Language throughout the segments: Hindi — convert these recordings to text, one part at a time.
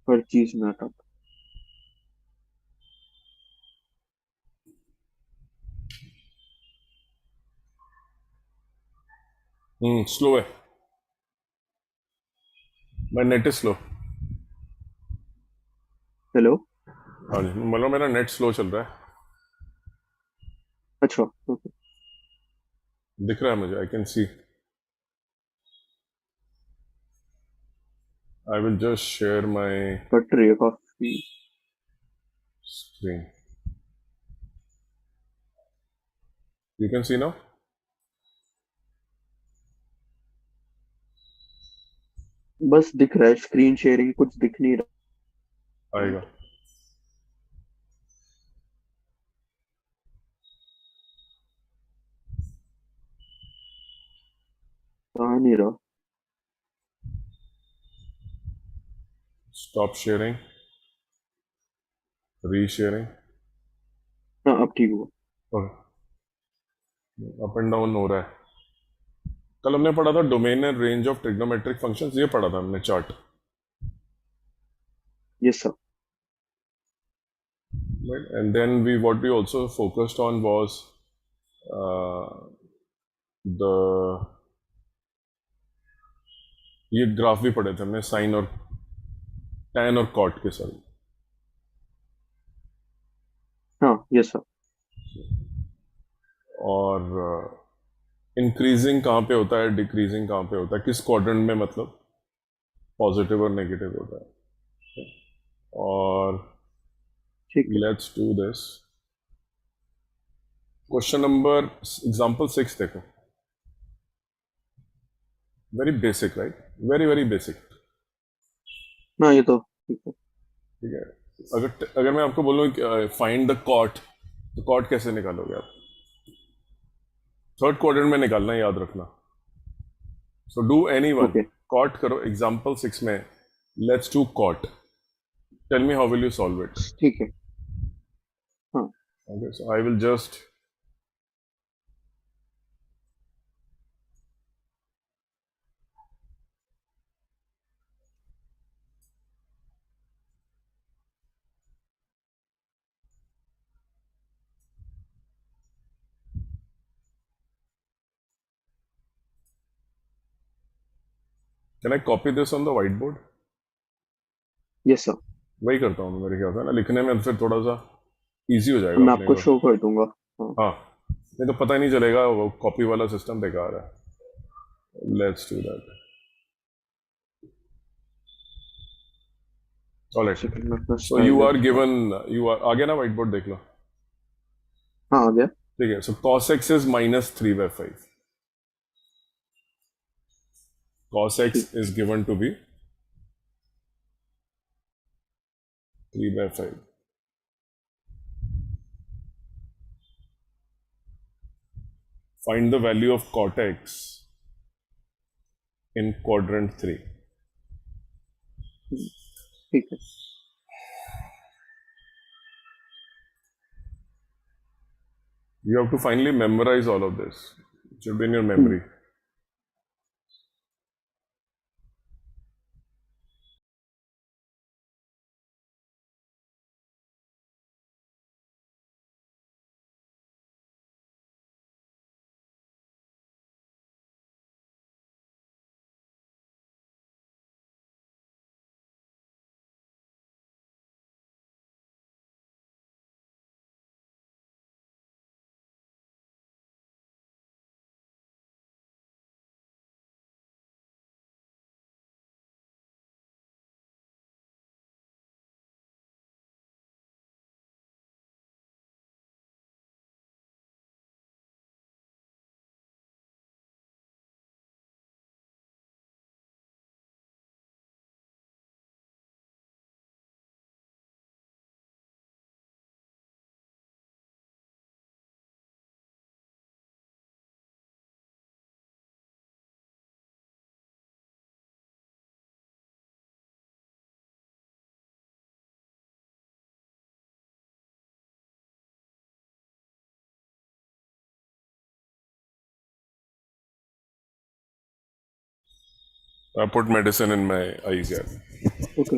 हर चीज में अटक। स्लो है, my net is slow. Hello. हाँ जी, मतलब मेरा नेट स्लो चल रहा है, अच्छा ओके। दिख रहा है मुझे, I can see. I will just share my cut रही है काफी। Screen, you can see now. बस दिख रहा है स्क्रीन शेयरिंग, कुछ दिख नहीं रहा है। आएगा। आ नहीं रहा। स्टॉप शेयरिंग, री शेयरिंग। हाँ अब ठीक हुआ। अप एंड डाउन हो रहा है। कल हमने पढ़ा था domain and range of trigonometric functions, ये पढ़ा था हमने chart, yes sir. right? And then we what we also focused on was the ये ग्राफ भी पढ़े थे हमने, साइन और टैन और कॉट के साथ। हाँ यस सर। और इंक्रीजिंग कहाँ पे होता है, डिक्रीजिंग कहाँ पे होता है, किस क्वाड्रेंट में, मतलब पॉजिटिव और नेगेटिव होता है। और ठीक है। Let's do this question number example 6 देखो, very basic right, very very basic. हाँ ये तो ठीक है। ठीक है, अगर मैं आपको बोलूँ फाइंड द कॉट, तो कॉट कैसे निकालोगे आप? थर्ड क्वाड्रेंट में निकालना है, याद रखना। So do any one, okay cot करो एग्जाम्पल 6 में, let's do cot, tell me how will you solve it. ठीक है। हाँ okay, so I will just can I copy this on the whiteboard? Yes sir. वही करता हूँ मेरे ख्याल से ना, लिखने में फिर थोड़ा सा इजी हो जाएगा मैं अपने आपको को। शो कर दूंगा। हाँ। हाँ, नहीं तो पता ही नहीं चलेगा, वो कॉपी वाला सिस्टम बेकार है। Let's do that. Alright, second में अपना सो यू आर स्टाइलस का। गिवन, यू आर आ गया ना व्हाइट बोर्ड, देख लो। हाँ आ गया। ठीक है, सो cos x is -3/5, cos x ठीक। is given to be 3/5. Find the value of cot x in quadrant 3. ठीक है। You have to finally memorize all of this. It should be in your hmm. memory. I put medicine in my eyes, yeah. Okay.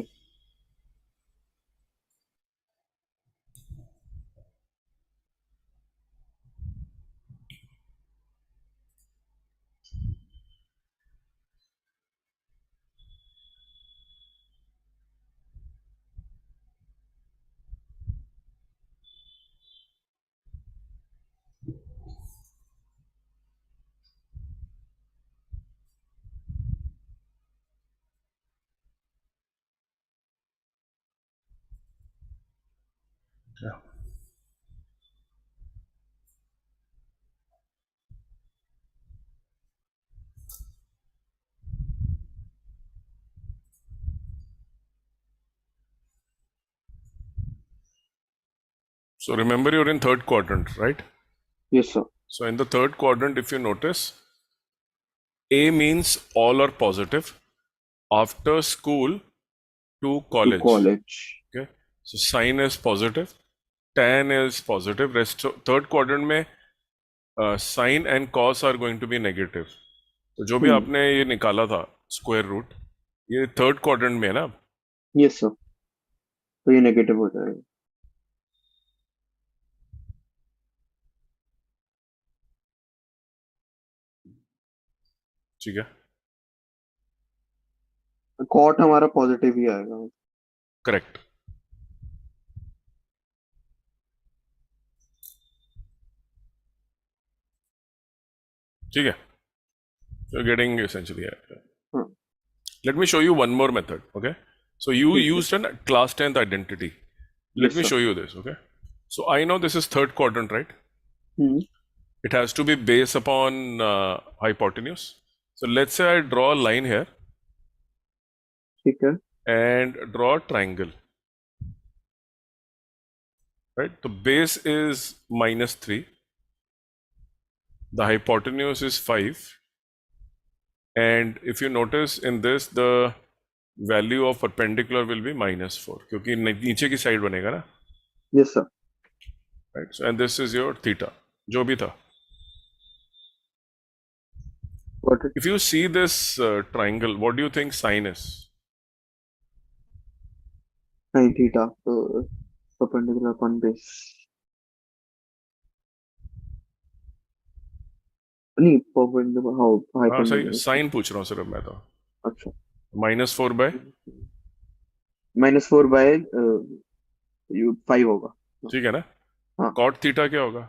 Yeah. So remember, you're in third quadrant, right? Yes, sir. So in the third quadrant, if you notice, A means all are positive after school to To college. college. Okay. So sin is positive, tan is positive. Rest third quadrant में sin and cos are going to be negative. तो जो भी आपने ये निकाला था स्क्वायर रूट, ये थर्ड क्वाड्रेंट में है ना. यस सर, तो ये नेगेटिव हो जाएगा. ठीक है, कॉट हमारा पॉजिटिव ही आएगा. करेक्ट. ठीक है, you're getting essentially it. हाँ. Let me show you one more method. Okay, so you ठीक है. used a class 10th identity. Let yes me sir. show you this. Okay, so I know this is third quadrant, right? Hmm. It has to be based upon hypotenuse. So let's say I draw a line here ठीक है. and draw a triangle. Right, the base is -3, the hypotenuse is 5, and if you notice in this, the value of perpendicular will be -4 क्योंकि नीचे की साइड बनेगा ना. Yes sir. Right, so and this is your theta जो भी था. Got it. If you see this triangle, what do you think sin is? sin theta, तो परपेंडिकुलर अपॉन बेस. नहीं, परपेंडिकुलर हाउ हाँ सही, हाइपोटेन्यूज. साइन पूछ रहा हूँ सिर्फ मैं तो. अच्छा. -4 बाय, -4 बाय 5 होगा. ठीक है ना. हाँ. cot थीटा क्या होगा?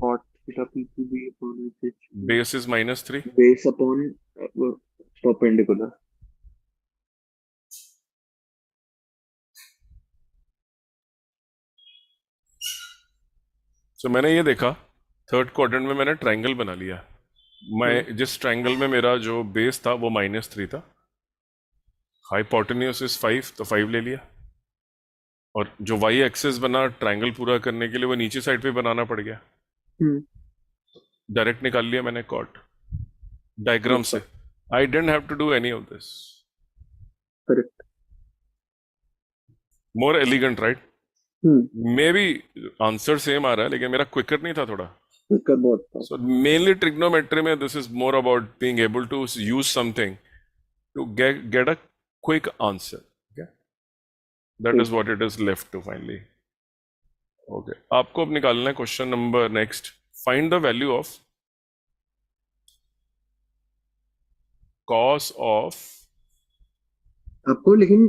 Cot theta P to B upon base is -3. Base upon perpendicular. So मैंने ये देखा, थर्ड क्वाड्रेंट में मैंने ट्रायंगल बना लिया. मैं जिस ट्रायंगल में मेरा जो बेस था वो -3 था, हाइपोटेन्यूज इज 5, तो 5 ले लिया. और जो वाई एक्सेस बना ट्रायंगल पूरा करने के लिए वो नीचे साइड पे बनाना पड़ गया. डायरेक्ट निकाल लिया मैंने कॉट डायग्राम से. I didn't have to do any of this. Correct. More elegant, right? Maybe answer same आ रहा है लेकिन मेरा क्विकर नहीं था थोड़ा. क्विकर बहुत था. So mainly trigonometry में this is more about being able to use something to get a quick answer. Okay, that is what it is left to finally. Okay, आपको अब निकालना है question number next. Find the value of cos of. आपको लेकिन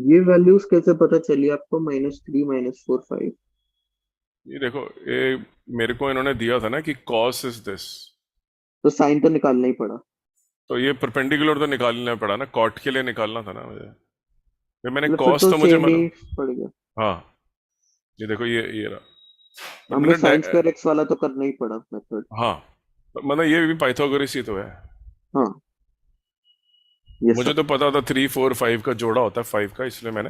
ये वैल्यूज कैसे पता चली आपको? -3 -4 5. ये देखो, ये मेरे को इन्होंने दिया था ना कि cos इज दिस, तो साइन तो निकालना ही पड़ा. तो ये परपेंडिकुलर तो निकालना पड़ा ना, cot के लिए निकालना था ना मुझे. फिर मैंने मतलब फिर cos तो तो मुझे सेम ही पड़ गया. हाँ, ये देखो ये रहा. तो हमें साइन मैंने स्क्वायर एक्स वाला तो करना ही पड़ा मेथड. हाँ, मतलब ये भी पाइथागोरस ही तो है. हाँ. यस मुझे सर. तो पता था 3 4 5 का जोड़ा होता है 5 का, इसलिए मैंने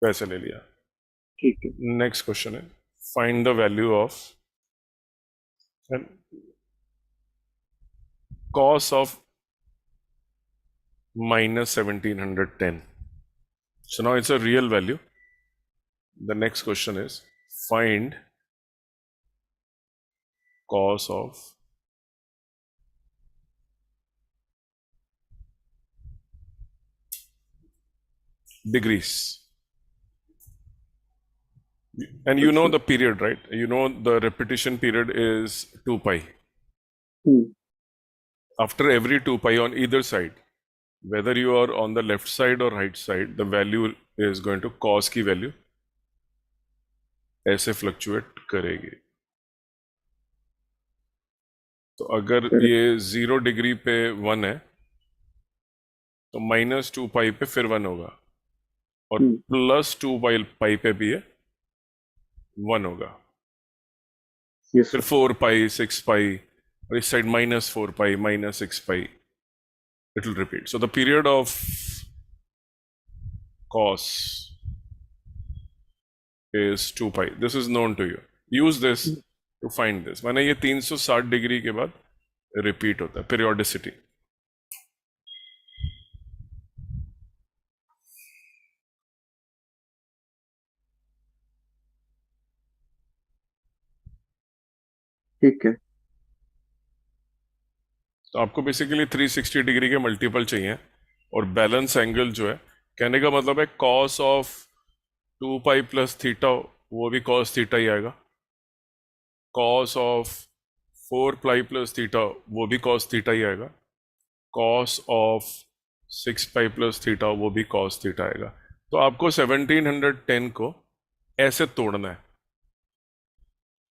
पैसे ले लिया. ठीक है. नेक्स्ट क्वेश्चन है, find the value of cos of -1710. So now it's a real value. The next question is find cos of degrees. And you know the period, right? You know the repetition period is 2 pi. After every 2 pi on either side, whether you are on the left side or right side, the value is going to cos की value ऐसे फ्लक्चुएट करेगी. तो अगर ये 0 डिग्री पे 1 है तो -2 पाई पे फिर 1 होगा, और +2 पाई पे भी है 1 होगा, यस फिर सर। 4 पाई 6 पाई, और इस side -4 pi -6 pi, it will repeat. So the period of cos is 2 pi. This is known to you. Use this to find this. माने ये 360 डिग्री के बाद रिपीट होता है, periodicity. ठीक है। तो आपको बेसिकली 360 डिग्री के मल्टीपल चाहिए, और बैलेंस एंगल जो है, कहने का मतलब है cos of 2 pi plus theta, वो भी cos थीटा ही आएगा। cos of 4 pi plus theta, वो भी cos थीटा ही आएगा। cos of 6 pi plus theta, वो भी cos थीटा आएगा। तो आपको 1710 को ऐसे तोड़ना है,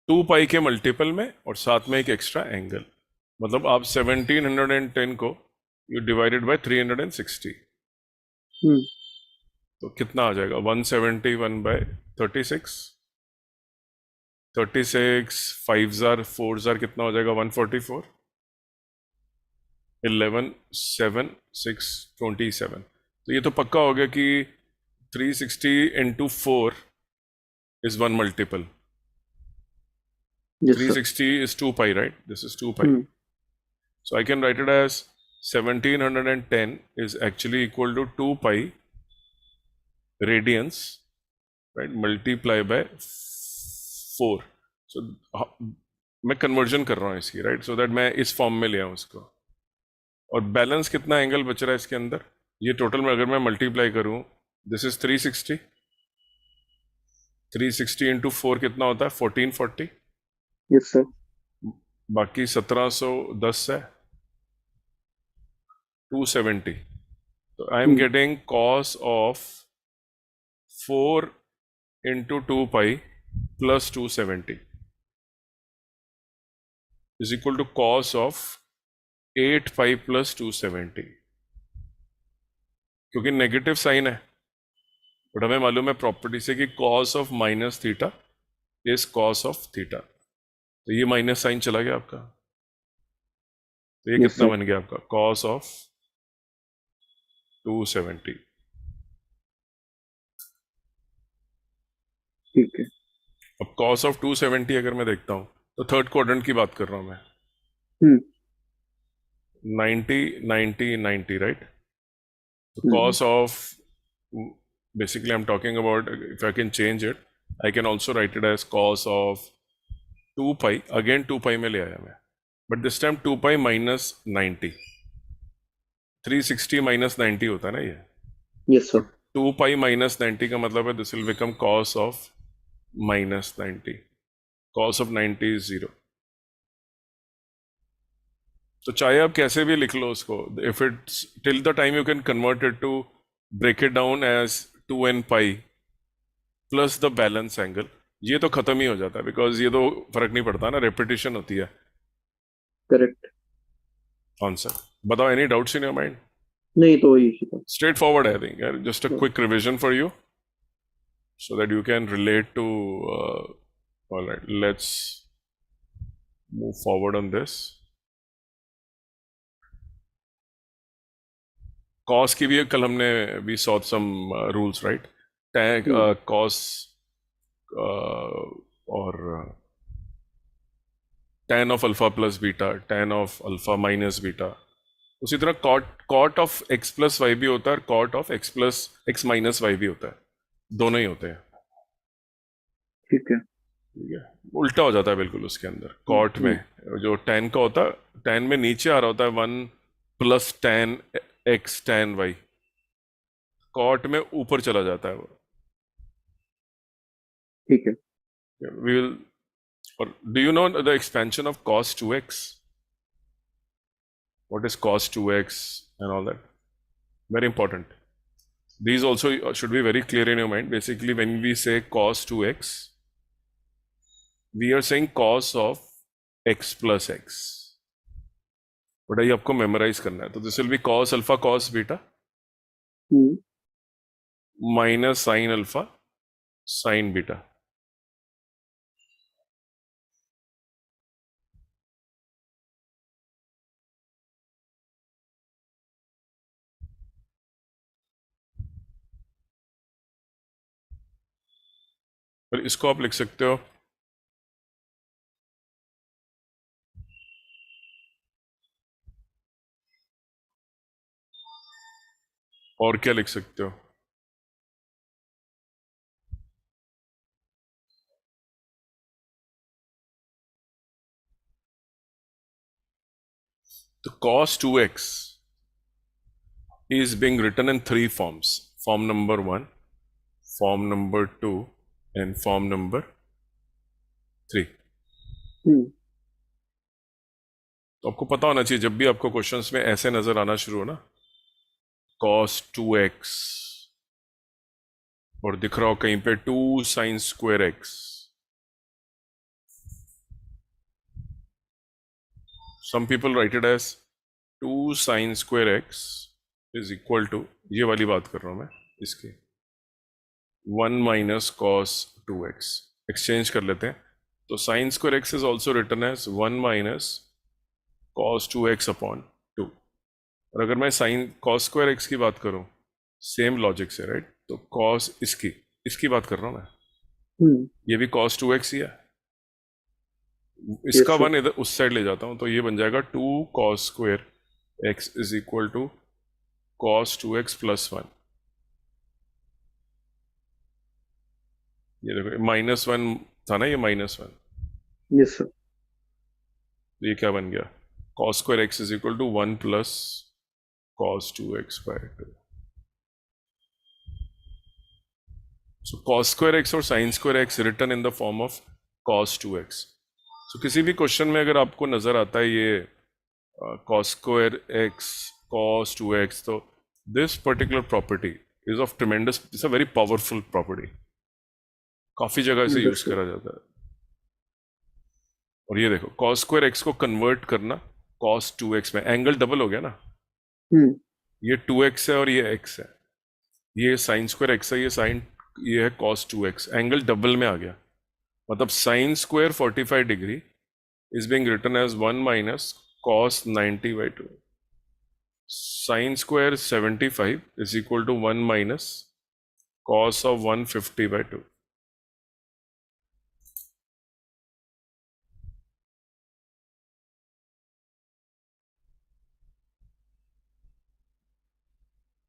2 पाई के मल्टीपल में और साथ में एक एक्स्ट्रा एंगल। मतलब आप 1710 को यू डिवाइडेड बाय 360, तो कितना आ जाएगा? 171 बाय 36, 36 5 जार 4 जार कितना हो जाएगा? 144, 11 7 6 27। तो ये तो पक्का हो गया कि 360 into 4 is one multiple. Yes sir. 360 is 2 pi, right? This is 2 pi. So I can write it as 1710 is actually equal to 2 pi radians, right? Multiply by 4. So मैं कन्वर्जन कर रहा हूँ इसकी, राइट? सो दैट मैं इस फॉर्म में ले आऊँ उसको। और बैलेंस कितना एंगल बच रहा है इसके अंदर? ये टोटल में अगर मैं मल्टीप्लाई करूँ, दिस इज 360, 360 इंटू 4 कितना होता है? 1440। Yes sir. बाकी 1710 है 270। तो I am getting cos of 4 into 2 pi plus 270 is equal to cos of 8 pi plus 270। क्योंकि नेगेटिव साइन है, बट हमें मालूम है प्रॉपर्टी से कि cos of minus theta is cos of theta. तो ये माइनस साइन चला गया आपका, तो ये यस कितना सर। बन गया आपका? cos of 270। ठीक है। अब cos ऑफ 270 अगर मैं देखता हूं, तो थर्ड क्वाड्रेंट की बात कर रहा हूं मैं। 90 90 90, राइट? तो cos of, basically I'm talking about, if I can change it, I can also write it as cos of 2 pi, again 2 pi में ले आया मैं, but this time 2 pi minus 90, 360 minus 90 होता है ना ये। Yes sir. 2 pi minus 90 का मतलब है this will become cos of minus 90, cos of 90 is 0। तो चाहे आप कैसे भी लिख लो उसको, if it's till the time you can convert it to break it down as 2n pi plus the balance angle, ये तो खत्म ही हो जाता है, बिकॉज ये तो फर्क नहीं पड़ता ना, रेपिटेशन होती है। करेक्ट। आंसर बताओ, any doubts in your mind? नहीं तो वही था। स्ट्रेट फॉरवर्ड आई थिंक यार, just a quick revision for you so that you can relate to all right, let's move forward on this। cos की भी कल हमने we saw some rules, right? tan cos और tan of alpha plus beta, tan of alpha minus beta। उसी तरह cot of x plus y भी होता है, और cot of x plus x minus y भी होता है, दोनों ही होते हैं। ठीक है। ठीक है, उल्टा हो जाता है बिल्कुल उसके अंदर। कॉट में जो tan का होता है, tan में नीचे आ रहा होता है 1 plus tan x tan y, cot में ऊपर चला जाता है वो। ठीक है। वी विल, और do you know the expansion of cos 2x? What is cos 2x and all that? Very important. These also should be very clear in your mind. Basically, when we say cos 2x, we are saying cos of x plus x। But ये आपको मेमोराइज करना है, तो this will be cos alpha cos beta minus sine alpha sign beta. और इसको आप लिख सकते हो और क्या लिख सकते हो, तो cos 2x is being written in three forms: form number 1, form number 2 and form number 3. हम्म तो आपको पता होना चाहिए जब भी आपको क्वेश्चंस में ऐसे नजर आना शुरू हो ना, cos 2x, और दिख रहा हो कहीं पे 2 sin square x, some people write it as 2 sin square x is equal to, ये वाली बात कर रहा हूं मैं, इसकी 1 minus cos 2x एक्सचेंज कर लेते हैं, तो sin square x is also written as 1 minus cos 2x upon 2. और अगर मैं sin cos square x की बात करूं सेम लॉजिक से, राइट, तो cos इसकी बात कर रहा हूं मैं, हम्म ये भी cos 2x ही है, यस इसका सर। वन इधर उस साइड ले जाता हूं तो ये बन जाएगा 2 cos square x is equal to cos 2x plus 1. ये देखो -1 था ना, ये -1, यस सर। तो ये क्या बन गया, cos square x is equal to 1 plus cos 2x by 2. So cos square x और sin square x return in the form of cos 2x. So किसी भी क्वेश्चन में अगर आपको नजर आता है ये cos square x cos 2x, तो this particular property is of tremendous, it's a very powerful property, काफी जगह इसे यूज अंडरस्टूड। करा जाता है. और ये देखो cos square x को कन्वर्ट करना cos 2x में, एंगल डबल हो गया ना, हम्म ये 2x है और ये x है, ये sin square x है, ये है cos 2x, एंगल डबल में आ गया, मतलब sin square 45 degree is being written as 1 minus cos 90 by 2. Sin square 75 is equal to 1 minus cos of 150 by 2.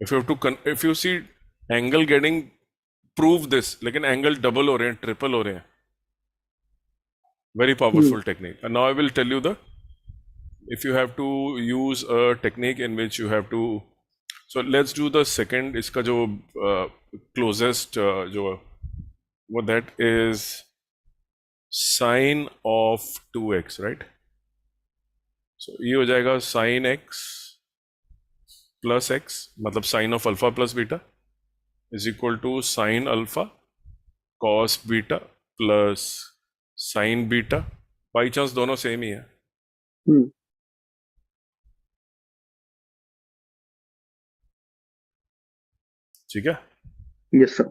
If you see angle getting prove this, लेकिन angle double हो रहे हैं, triple हो रहे हैं, very hmm powerful technique. And now I will tell you if you have to use a technique in which you have to, so let's do the second, इसका जो closest जो वो that is sin of 2x, right? So ये हो जाएगा sin x प्लस x, मतलब sin of alpha plus beta is equal to sin alpha cos beta plus sin beta, by chance दोनों सेम ही है, हम्म ठीक है. Yes sir.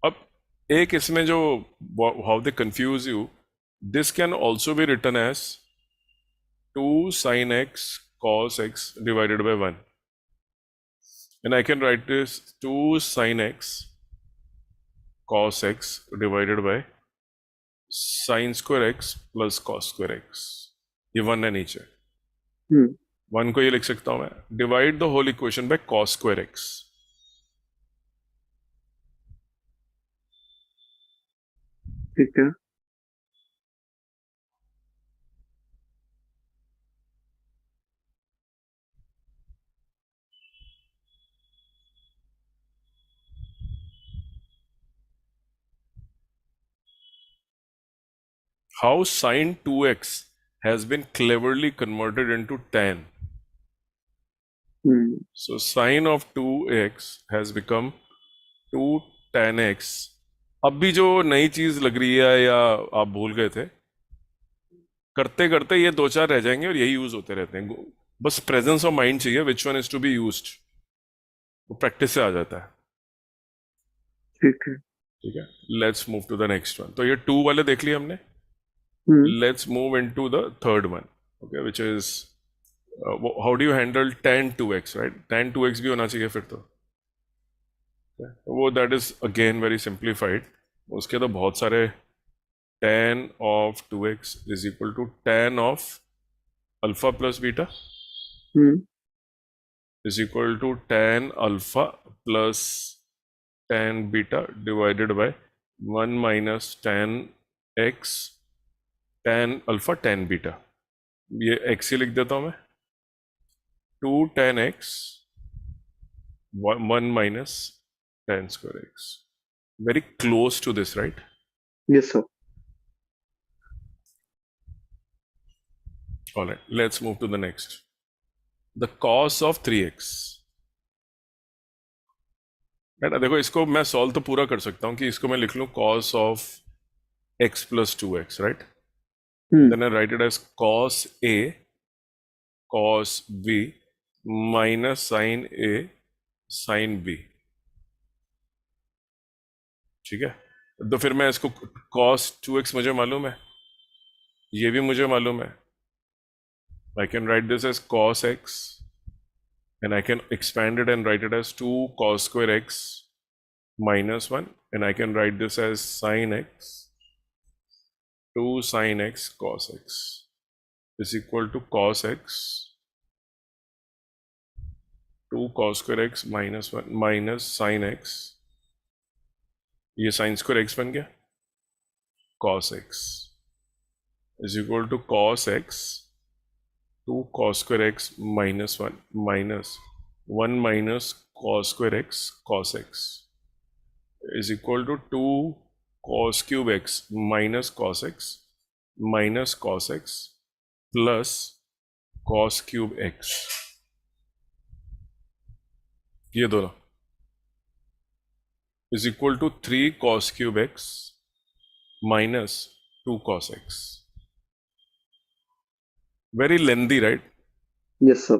अब एक इसमें जो how they confuse you, this can also be written as 2 sin x cos x divided by 1, and I can write this 2 sin x cos x divided by sin square x plus cos square x. ये 1 है नीचे, हम्म 1 को ये लिख सकता हूं मैं, divide the whole equation by cos square x. ठीक है। How sin 2x has been cleverly converted into tan. Hmm So sin of 2x has become 2 tan x. अब भी जो नई चीज लग रही है या आप भूल गए थे, करते करते ये दो चार रह जाएंगे और यही यूज होते रहते हैं, बस प्रेजेंस ऑफ माइंड चाहिए which one is to be used, वो प्रैक्टिस से आ जाता है. ठीक है। ठीक है, let's move to the next one. तो ये 2 वाले देख लिए हमने, hmm let's move into the third one. Okay, which is how do you handle tan 2x, right, tan 2x भी होना चाहिए फिर तो. वो that is again very simplified. उसके तो बहुत सारे, tan of 2x is equal to tan of alpha plus beta hmm. is equal to tan alpha plus tan beta divided by 1 minus tan x tan alpha tan beta. ये x ही लिख देता हूं मैं, 2 tan x 1 minus tan square x. Very close to this, right? Yes sir. All right, let's move to the next. The cos of 3x. बेटा देखो, इसको मैं सॉल्व तो पूरा कर सकता हूं कि इसको मैं लिख लूं cos of x plus 2x, right? Hmm. Then I write it as cos a cos b minus sin a sin b. ठीक है, तो फिर मैं इसको cos 2x मुझे मालूम है, ये भी मुझे मालूम है. I can write this as cos x and I can expand it and write it as 2 cos square x minus 1, and I can write this as sin x 2 sin x cos x is equal to cos x 2 cos square x minus 1 minus sin x, ये sin square x बन गया, cos x is equal to cos x 2 cos square x minus 1 minus 1 minus cos square x cos x is equal to 2 cos cube x minus cos x plus cos cube x. ये दोनों is equal to 3 cos cube x minus 2 cos x. Very lengthy, right? Yes sir.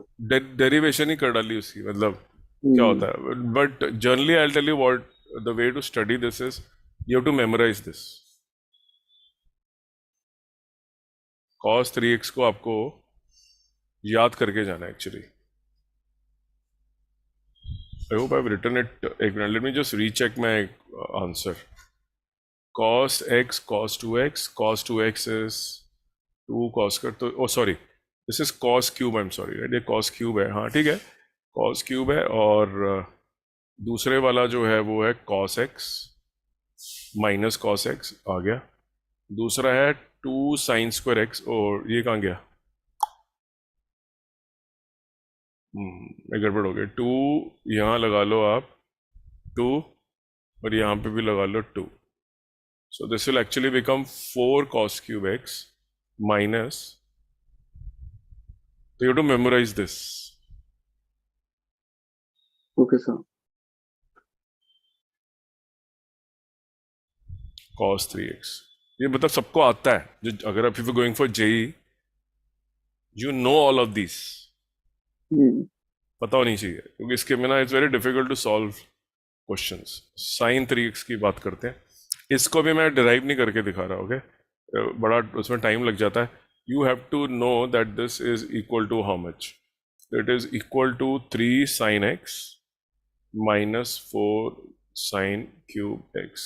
Derivation ही कर डाली उसकी, मतलब क्या हम्म। होता है. But generally I tell you what the way to study this is, you have to memorise this. cos 3x को आपको याद करके जाना है actually. I hope I have written it. एक minute, let me just recheck my answer. cos x cos 2x cos 2x is 2 cos कर, तो oh sorry, this is cos cube, I am sorry, right, ये cos क्यूब है. हाँ ठीक है, cos क्यूब है. और दूसरे वाला जो है वो है cos x minus cos x आ गया. दूसरा है 2 sin square x, और ये कहाँ गया, मैं गड़बड़ हो गया. 2 यहाँ लगा लो आप 2, और यहाँ पे भी लगा लो 2. So this will actually become 4 cos cube x minus, so you have to memorize this, okay sir. cos 3x. ये मतलब सबको आता है, जो अगर आप if you're going for JE, you know all of these. हम्म। पता होनी चाहिए, क्योंकि इसके बिना it's very difficult to solve questions. sin 3x की बात करते हैं. इसको भी मैं डिराइव नहीं करके दिखा रहा, ओके बड़ा उसमें टाइम लग जाता है. You have to know that this is equal to how much. It is equal to 3 sin x minus 4 sin cube x.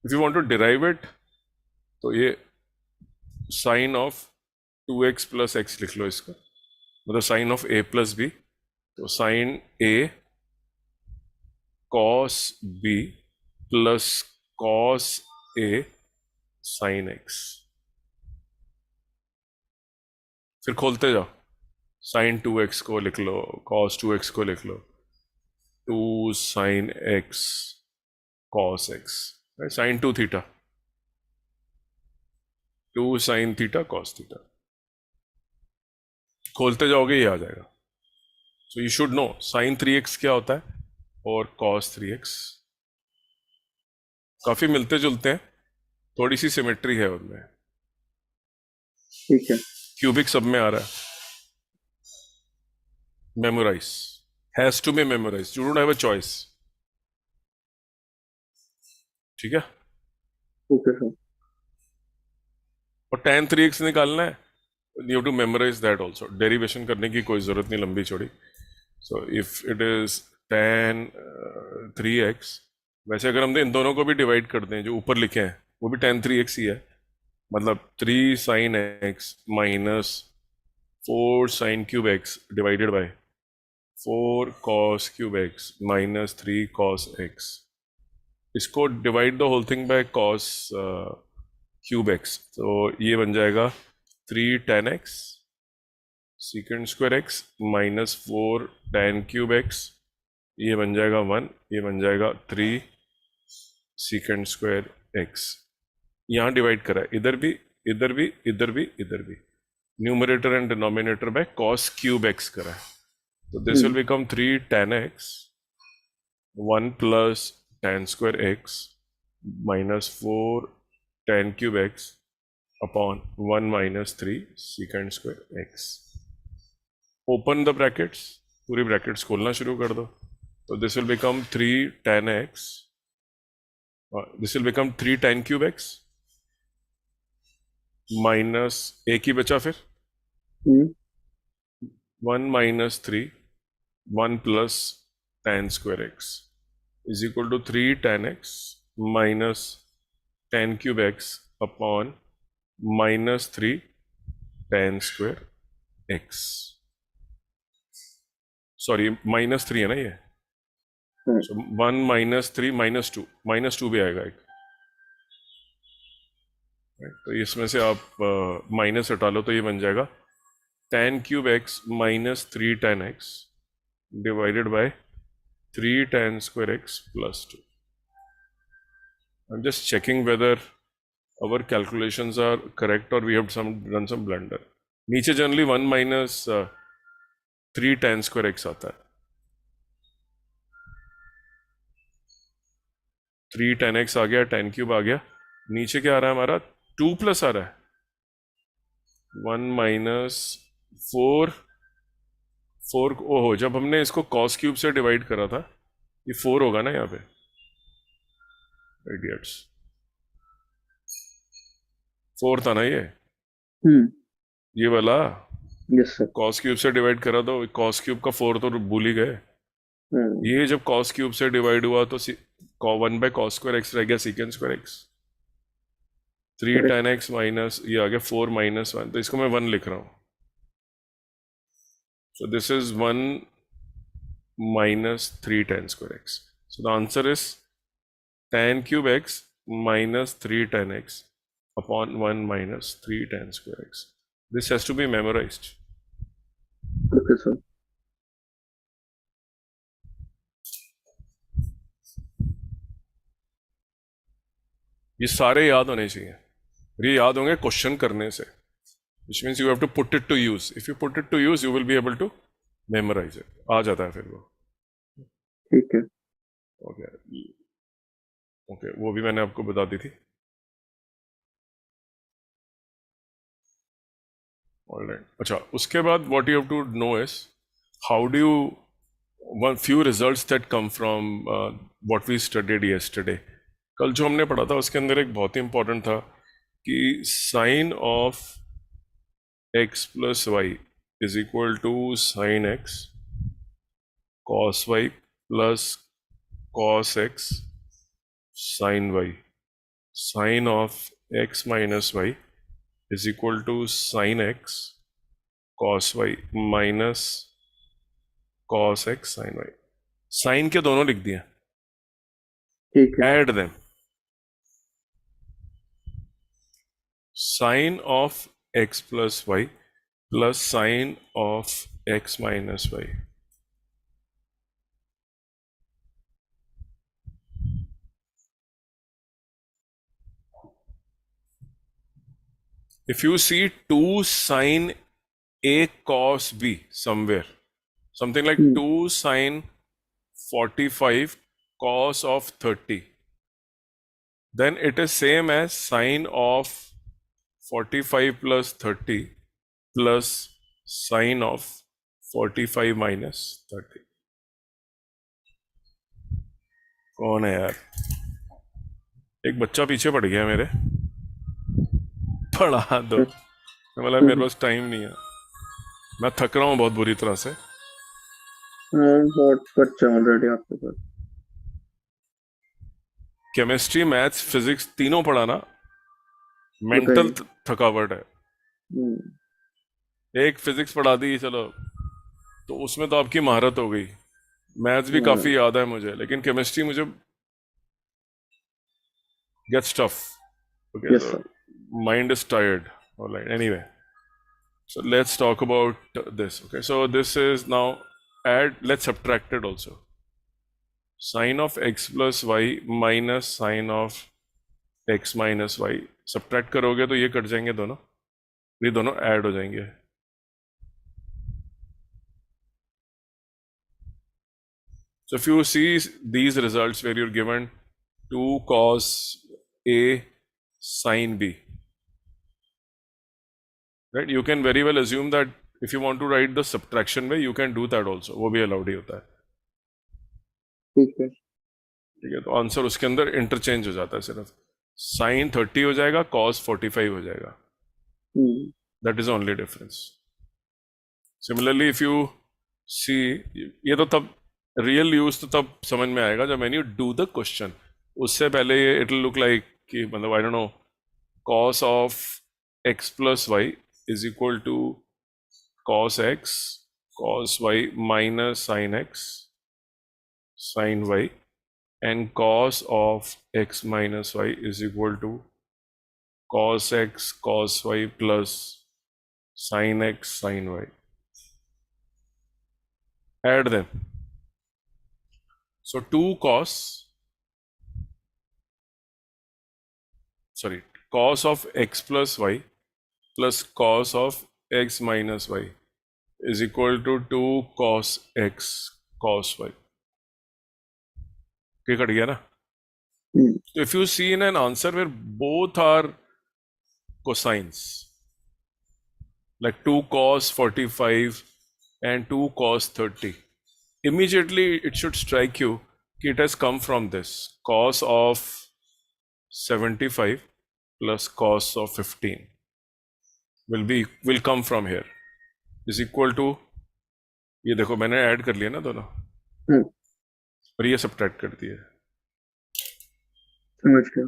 If you want to derive it, तो ये sign of 2x plus x लिख लो इसका, मतलब sine of a plus b. तो sine a cos b plus cos a sin x. फिर खोलते जाओ, साइन 2x को लिख लो, cos 2x को लिख लो, 2 sin x cos x, sine 2 theta, 2 sin theta cos theta. खोलते जाओगे ये आ जाएगा. So you should know sine 3x क्या होता है और cos 3x. काफी मिलते जुलते हैं, थोड़ी सी सिमेट्री है उनमें. ठीक है। क्यूबिक सब में आ रहा है. Memorise, has to be memorise, you don't have a choice. ठीक है. Okay sir. और tan 3x निकालना है, you have to memorize that also. Derivation करने की कोई जरूरत नहीं लंबी चौड़ी. So if it is tan 3x, वैसे अगर हम इन दोनों को भी डिवाइड कर दें जो ऊपर लिखे हैं वो भी tan 3x ही है, मतलब 3 sin x minus 4 sin cube x divided by 4 cos cube x minus 3 cos x। इसको divide the whole thing by cos cube x, तो ये बन जाएगा 3 tan x secant square x minus 4 tan cube x, ये बन जाएगा 1, ये बन जाएगा 3 secant स्क्वायर x। यहाँ डिवाइड करा है, इधर भी इधर भी इधर भी इधर भी, numerator and denominator by cos cube x करा है, तो this will become 3 tan x 1 plus tan square x minus 4 tan cube x upon 1 minus 3 secant square x। Open the brackets, पूरी ब्रैकेट्स खोलना शुरू कर दो, तो this will become 3 tan x, this will become 3 tan cube x minus एक ही बचा फिर 1 minus 3 1 plus tan square x is equal to 3 tan x minus tan cube x upon minus 3 tan square x। Sorry minus 3 है ना ये, सो 1 माइनस 3 माइनस टू भी आएगा एक, तो इसमें से आप माइनस हटा लो तो ये बन जाएगा tan cube x minus 3 tan x divided bye 3 tan square x plus 2। I am just checking weather our calculations are correct or we have done some blunder। नीचे generally 1 minus 3 tan square x आता है, 3 tan x आ गया, tan क्यूब आ गया, नीचे क्या आ रहा है हमारा 2 प्लस आ रहा है 1 माइनस 4 4, ओहो जब हमने इसको cos क्यूब से डिवाइड करा था ये 4 होगा ना यहाँ पे, इडियट्स 4 था ना ये वाला, यस सर। cos क्यूब से डिवाइड करा तो cos क्यूब का 4 तो भूल ही गए, ये जब cos क्यूब से डिवाइड हुआ तो 1 बाय cos स्क्वायर x रह गया secant square x, 3 tan x minus ये आ गया 4 माइनस 1, तो इसको मैं 1 लिख रहा हूं, so this is 1 minus 3 tan square x, so the answer is tan cube x minus 3 tan x upon 1 minus 3 tan square x। This has to be memorised. Okay sir. ये सारे याद होने चाहिए, ये याद होंगे क्वेश्चन करने से, which means you have to put it to use, if you put it to use you will be able to memorise it, आ जाता है फिर वो। ठीक है। ओके ओके, वो भी मैंने आपको बता दी थी। ऑलराइट, अच्छा उसके बाद what you have to know is how do you one few results that come from what we studied yesterday. कल जो हमने पढ़ा था उसके अंदर एक बहुत ही इंपॉर्टेंट था कि sine of x plus y is equal to sine x cos y plus cos x sine y, sine of x minus y is equal to sine x cos y minus cos x sine y. Sine के दोनों लिख दिए, ठीक है। Add them, sine of x plus y plus sine of x minus y. If you see 2 sin A cos B somewhere, something like 2 sin 45 cos of 30, then it is same as sin of 45 plus 30 plus sin of 45 minus 30। कौन है यार, एक बच्चा पीछे पड़ गया मेरे, पढ़ा दो, मतलब मेरे पास टाइम नहीं है, मैं थक रहा हूँ बहुत बुरी तरह से। हाँ बहुत बच्चा ऑलरेडी आपके पास। केमिस्ट्री, मैथ्स, फिजिक्स तीनों पढ़ाना मेंटल बताइए। थकावट है। हम्म। एक फिजिक्स पढ़ा दी चलो, तो उसमें तो आपकी महारत हो गई। मैथ्स भी हाँ। काफी याद है मुझे, लेकिन केमिस्ट्री मुझे गेट्स टफ। ओके, यस तो sir. mind is tired. All right, anyway, so let's talk about this. Okay, so this is now add, let's subtract it also. Sine of x plus y minus sine of x minus y, subtract करोगे तो ये कट जाएंगे दोनों, ये दोनों ऐड हो जाएंगे. So if you see these results where you're given 2 cos A sine B, right? You can very well assume that if you want to write the subtraction way, you can do that also. वो भी allowed ही होता है. ठीक है। ठीक है, तो आंसर उसके अंदर इंटरचेंज हो जाता है. सिर्फ साइन 30 हो जाएगा, कॉस 45 हो जाएगा. Hmm. That is only difference. Similarly if you see, ये तो तब रियल यूज तो तब समझ में आएगा जब when you do the question. उससे पहले ये इट विल लुक लाइक कि मतलब I don't know, cos of x plus y is equal to cos x cos y minus sine x sine y, and cos of x minus y is equal to cos x cos y plus sin x sin y. Add them. So 2 cos, sorry, cos of x plus y plus cos of x minus y is equal to 2 cos x cos y. Okay, cut गया ना? हम्म। So if you see in an answer where both are cosines, like 2 cos 45 and 2 cos 30, immediately it should strike you that it has come from this. Cos of 75 plus cos of 15 will come from here is equal to, ये देखो मैंने ऐड कर लिया ना दोनों, हम्म। और ये सब्ट्रैक्ट कर दिया. समझ गया।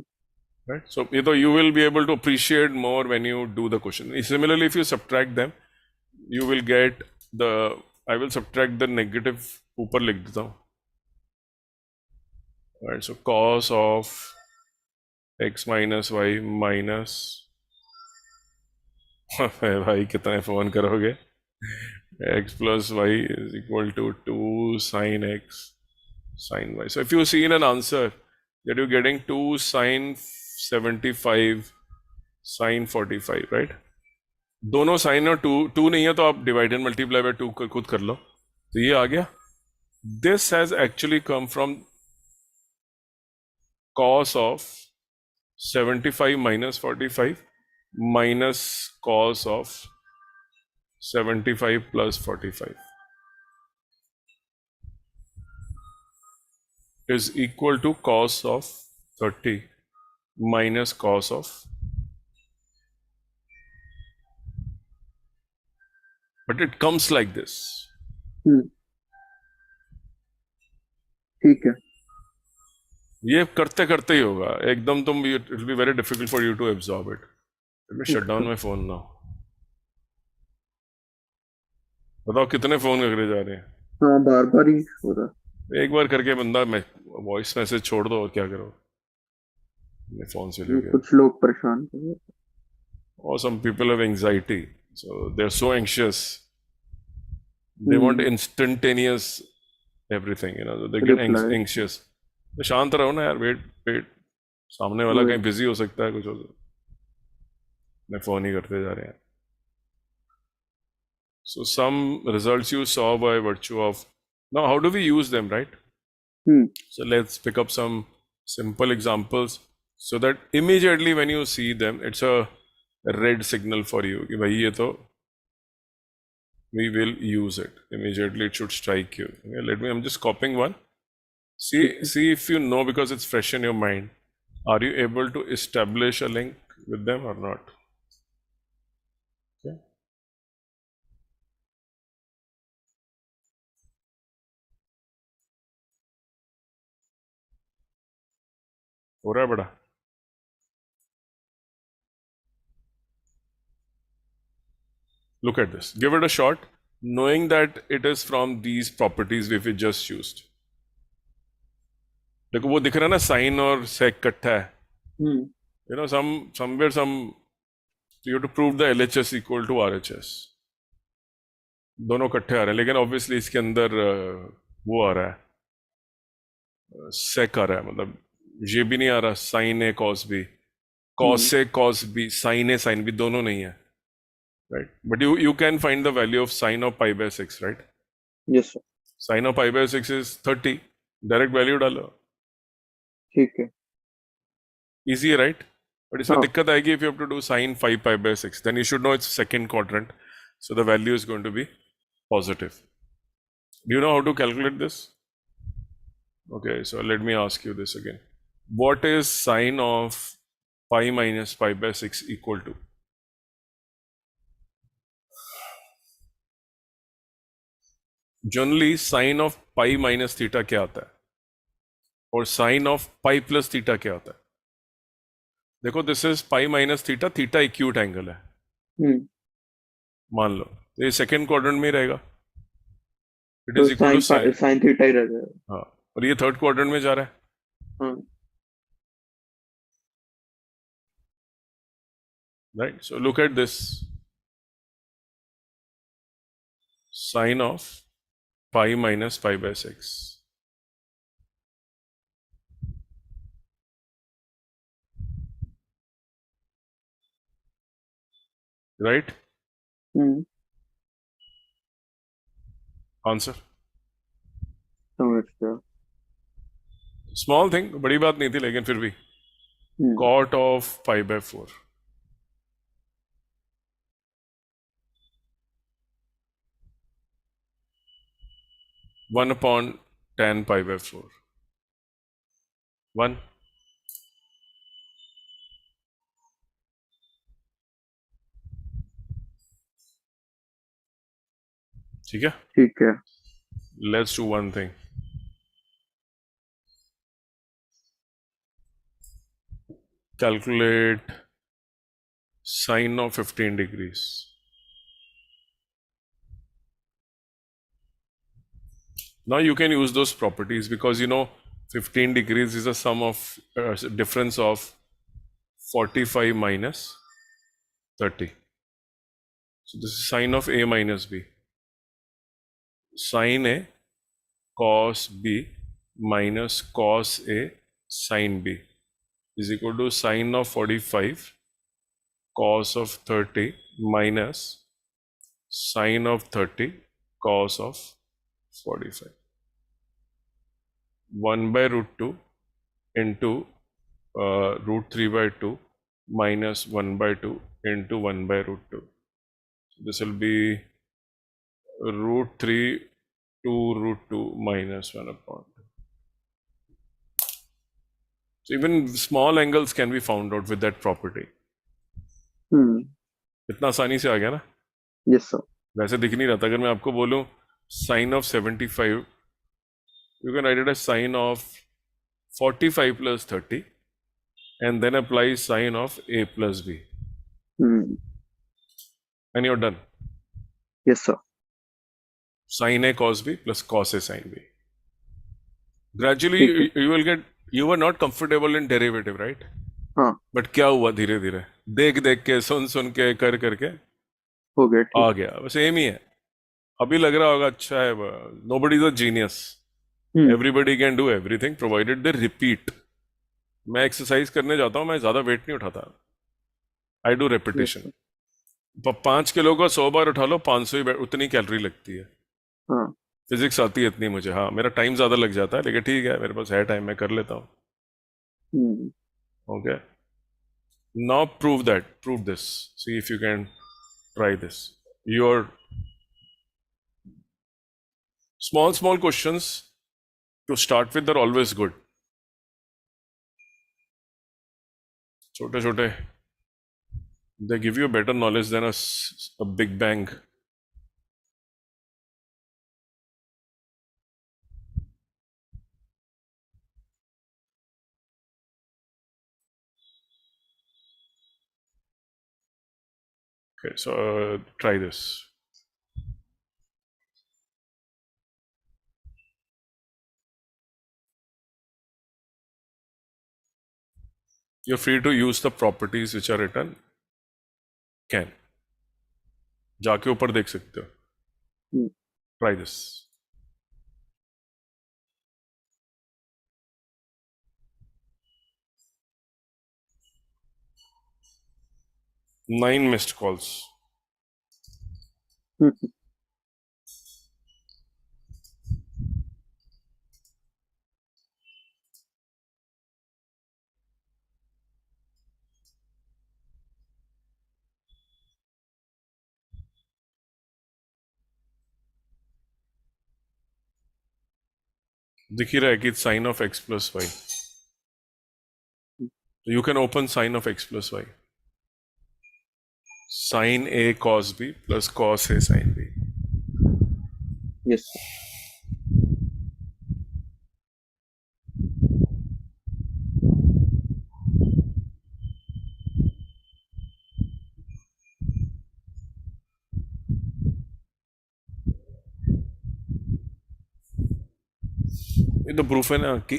Right, so ये तो you will be able to appreciate more when you do the question. Similarly, if you subtract them, you will get the, I will subtract the negative, ऊपर लिख देता हूँ. Right, so cos of x minus y minus भाई कितने फोन करोगे, x plus y is equal to 2 sin x sin y. So if you see in an answer that you're getting 2 sin 75 sin 45, right? दोनों साइन और टू टू नहीं है तो आप डिवाइड एंड मल्टीप्लाई बाय 2 खुद कर लो, तो ये आ गया. This has actually come from cos of 75 minus 45 minus cos of 75 plus 45 is equal to cos of 30 minus cos of, but it comes like this. हम्म। ठीक है। ये करते करते ही होगा एकदम, तुम it will be very difficult for you to absorb it. Let me shut down अच्छा। My phone now. बताओ कितने फोन करे जा रहे हैं. हाँ बार बार ही हो रहा। एक बार करके बंदा वॉइस मैसेज छोड़ दो और क्या करो, अपने फोन से ये लेके. कुछ लोग परेशान कर रहे हैं। Or some people have anxiety, so they're so anxious. They want hmm. instantaneous everything, they get reply. anxious. तो शांत रहो ना यार, वेट वेट, सामने वाला वही। कहीं बिजी हो सकता है, कुछ हो सकता है. मैं फोन ही करते जा रहे हैं. So some results you saw by virtue of, now how do we use them, right? Hmm. So let's pick up some simple examples so that immediately when you see them, it's a red signal for you कि भाई ये तो we will use it. Immediately it should strike you. Okay, I'm just copying one. ठीक है। See if you know, because it's fresh in your mind. Are you able to establish a link with them or not? Okay. हो रहा है बड़ा? Look at this. Give it a shot, knowing that it is from these properties which we just used. देखो वो दिख रहा है ना, साइन और सेक इकट्ठा है. हम्म You know, somewhere you have to prove the LHS equal to RHS. दोनों इकट्ठे आ रहे हैं, लेकिन ऑब्वियसली इसके अंदर वो आ रहा है, सेक आ रहा है. मतलब ये भी नहीं आ रहा sign A cos B, cos A cos B, sign A sine B, दोनों नहीं है. Right, but you can find the value of sine of pi by 6, right? Yes sir. Sine of pi by 6 is 30. Direct value डालो, ठीक है. इजी है, राइट? बट इसमें हाँ. दिक्कत आएगी if you have to do sine 5 pi by 6, then you should know it's second quadrant, so the value is going to be positive. Do you know how to calculate this? Okay, so let me ask you this again. What is sine of pi minus pi by 6 equal to? Generally sine of pi minus theta क्या आता है और sine of pi plus theta क्या आता है? देखो, this is pi minus theta, theta acute angle है हम्म मान लो, तो ये सेकेंड क्वाड्रेंट में ही रहेगा. इट तो is equal to sine. Sine theta ही रहेगा. हाँ, और ये थर्ड क्वाड्रेंट में जा रहा है. हाँ. Right, so look at this. Sine of pi minus pi by 6. Right, hmm answer. समझ गया. स्मॉल थिंग, बड़ी बात नहीं थी, लेकिन फिर भी. Hmm cot of pi by 4. 1/10 pi by 4. 1. ठीक है, ठीक है. Let's do one thing. Calculate sine of 15 degrees. Now you can use those properties because 15 degrees is a sum of difference of 45 minus 30. So this is sine of A minus B. Sine A cos B minus cos A sine B is equal to sine of 45 cos of 30 minus sine of 30 cos of 45. 1 by root 2 into root 3 by 2 minus 1 by 2 into 1 by root 2. So this will be root 3 2 root 2 minus 1 upon 2. So even small angles can be found out with that property. इतना आसानी से आ गया ना? Yes sir. वैसे दिख नहीं रहा था. अगर मैं आपको बोलूं sign of 75, you can write it as sine of 45 plus 30 and then apply sine of A plus B. And you're done. Yes sir. Sine A cos B plus cos A sine B. Gradually, ठीक है. you will get, you were not comfortable in derivative, right? हाँ. But क्या हुआ धीरे धीरे, देख देख के, सुन सुन के, कर करके हो गया. ठीक. आ गया. बस सेम ही है. अभी लग रहा होगा अच्छा है. Nobody is a genius. Everybody can do everything provided they repeat. मैं एक्सरसाइज करने जाता हूँ, मैं ज्यादा वेट नहीं उठाता. I do repetition. 5 किलो का 100 बार उठा लो, 500 ही उतनी कैलोरी लगती है. हाँ. फिजिक्स आती है इतनी मुझे. हाँ, मेरा टाइम ज्यादा लग जाता है, लेकिन ठीक है, मेरे पास है टाइम, मैं कर लेता हूँ. Okay, now prove this. See if you can try this. Your small questions to start with are always good. छोटे छोटे, they give you a better knowledge than a big bang. Okay, so try this. You're free to use the properties which are written can. जाके ऊपर देख सकते हो. हम्म, Try this. Nine missed calls. हम्म, दिख ही रहा है कि sine of x plus y. You can open sine of x plus y. Sin a cos b plus cos a sin b. Yes sir. ये तो प्रूफ है ना कि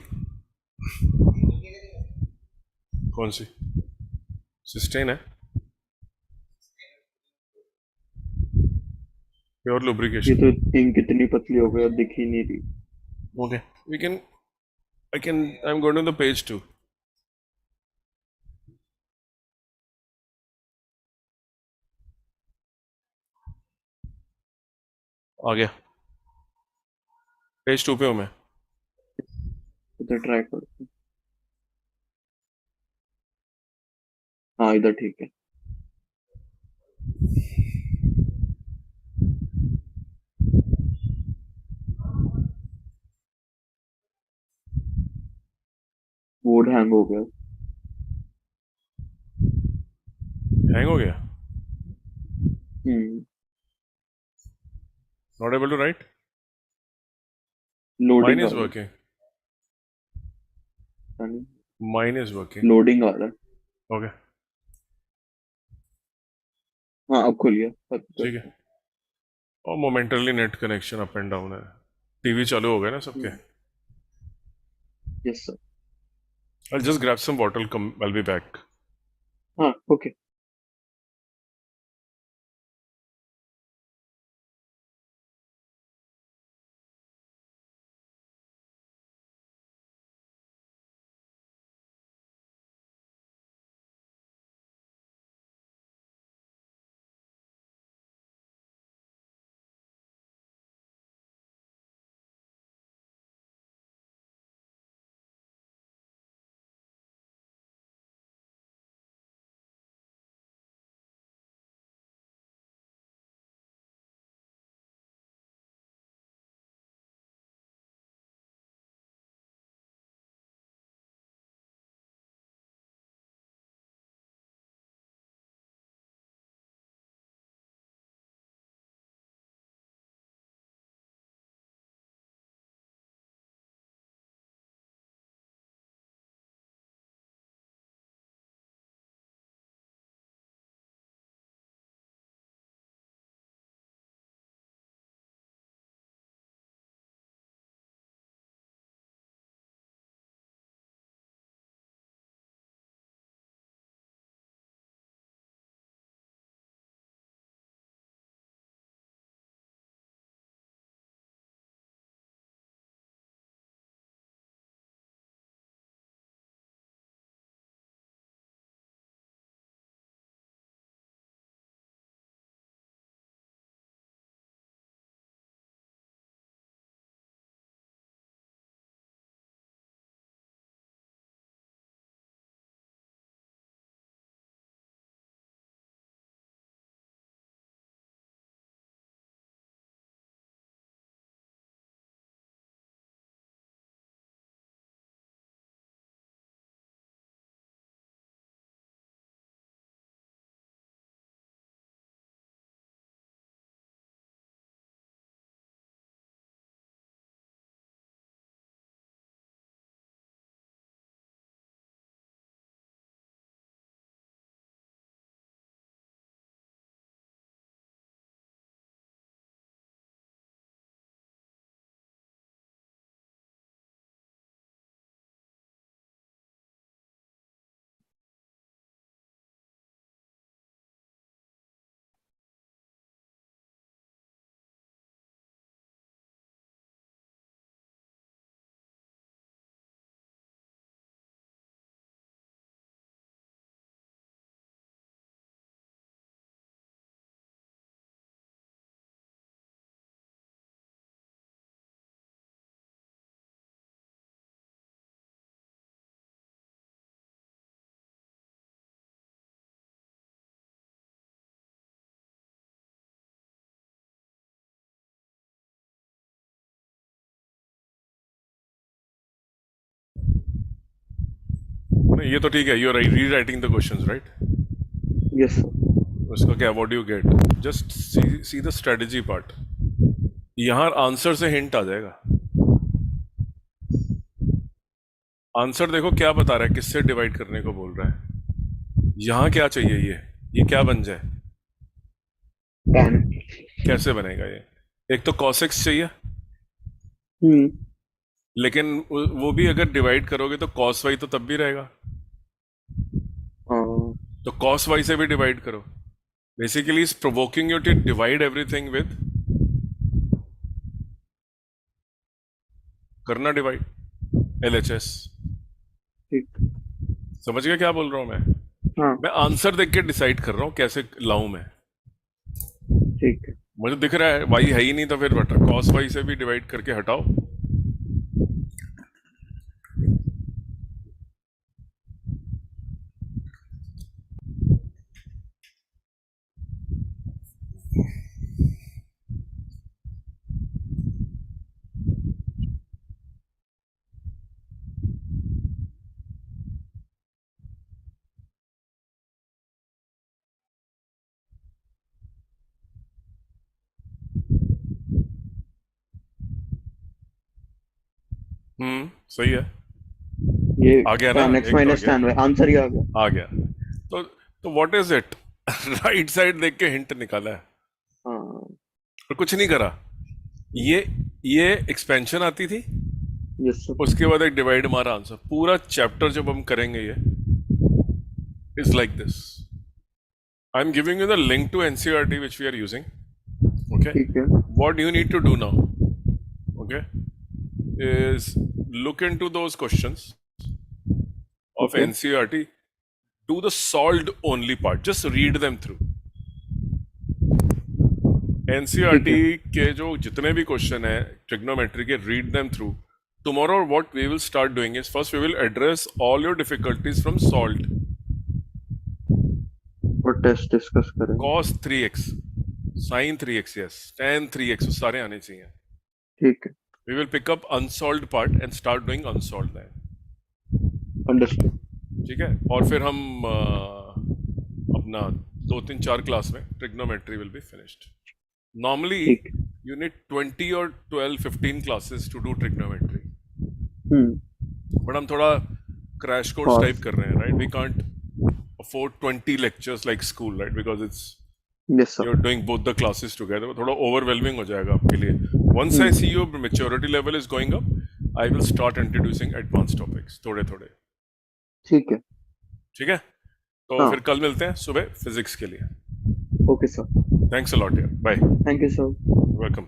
कौन सी सिस्टेन है, प्योर ये लुब्रिकेशन. तो इंक कितनी पतली हो गई, अब दिख ही नहीं रही. Okay, we can I am going to the page 2. आ गया, पेज 2 पे हूँ मैं. इधर ट्राई करते हैं. हाँ इधर ठीक है. बोर्ड हैंग हो गया. हैंग हो गया. Hmm. Not able to write. Mine loading आ इज रहा वर्किंग. है. Mine is working. लोडिंग आ रहा है. ओके, हाँ अब खुल गया. अब ठीक करते है. और momentarily net connection up and down है. टीवी चालू हो गया ना सबके. हैं. Yes sir. I'll just grab some water. Come, I'll be back. हाँ ओके. ये तो ठीक है, यू आर री writing the questions right. Yes sir. उसका क्या, what do you get, just see the strategy part. यहां आंसर से हिंट आ जाएगा. आंसर देखो क्या बता रहा है, किससे डिवाइड करने को बोल रहा है. यहां क्या चाहिए, ये क्या बन जाए, tan. कैसे बनेगा ये. एक तो cos x चाहिए, हम्म. लेकिन वो भी अगर डिवाइड करोगे तो cos y तो तब भी रहेगा. हाँ. तो cos y से भी डिवाइड करो. Basically is provoking you to divide everything with, करना डिवाइड LHS. ठीक. समझ गया क्या बोल रहा हूं मैं. हाँ. मैं आंसर देख के डिसाइड कर रहा हूं कैसे लाऊं मैं. ठीक है. मुझे दिख रहा है y है ही नहीं, तो फिर बटा cos y से भी डिवाइड करके हटाओ. सही है. ये आ गया ना, tan x एक तो आ माइनस गया. tan y आंसर ही आ गया. आ गया. तो what is it. Right side देख के हिंट निकाला है हाँ. और कुछ नहीं करा. ये ये एक्सपेंशन आती थी, यस सर. उसके बाद एक डिवाइड मारा आंसर. पूरा चैप्टर जब हम करेंगे ये is like this. I am giving you the link to NCERT which we are using. Okay, ठीक है. What you need to do now, okay, is look into those questions of Okay. NCERT, do the solved only part, just read them through. NCERT ठीक है. के जो जितने भी क्वेश्चन है ट्रिग्नोमेट्री के, read them through. Tomorrow what we will start doing is, first we will address all your difficulties from solved. और टेस्ट डिस्कस करेंगे. Cos 3x, sin 3x, yes, tan 3x, वो सारे आने चाहिए. ठीक है. We will pick up unsolved part and start doing unsolved then. Understood. ठीक है. और फिर हम अपना 2 3 4 क्लास में trigonometry will be finished. Normally ठीक. यू नीड 20 और 12 15 classes to do trigonometry, hmm. But हम थोड़ा क्रैश कोर्स Fast. टाइप कर रहे हैं, right. We can't afford 20 lectures like school, right, because it's yes you sir. Are doing both the classes together. थोड़ा ओवरवेलमिंग हो जाएगा आपके लिए. Once I see your maturity level is going up, I will start introducing advance topics थोड़े थोड़े. ठीक है. ठीक है. तो हाँ. फिर कल मिलते हैं सुबह फिजिक्स के लिए. Okay sir. Thanks a lot यार. Bye. Thank you sir. Welcome.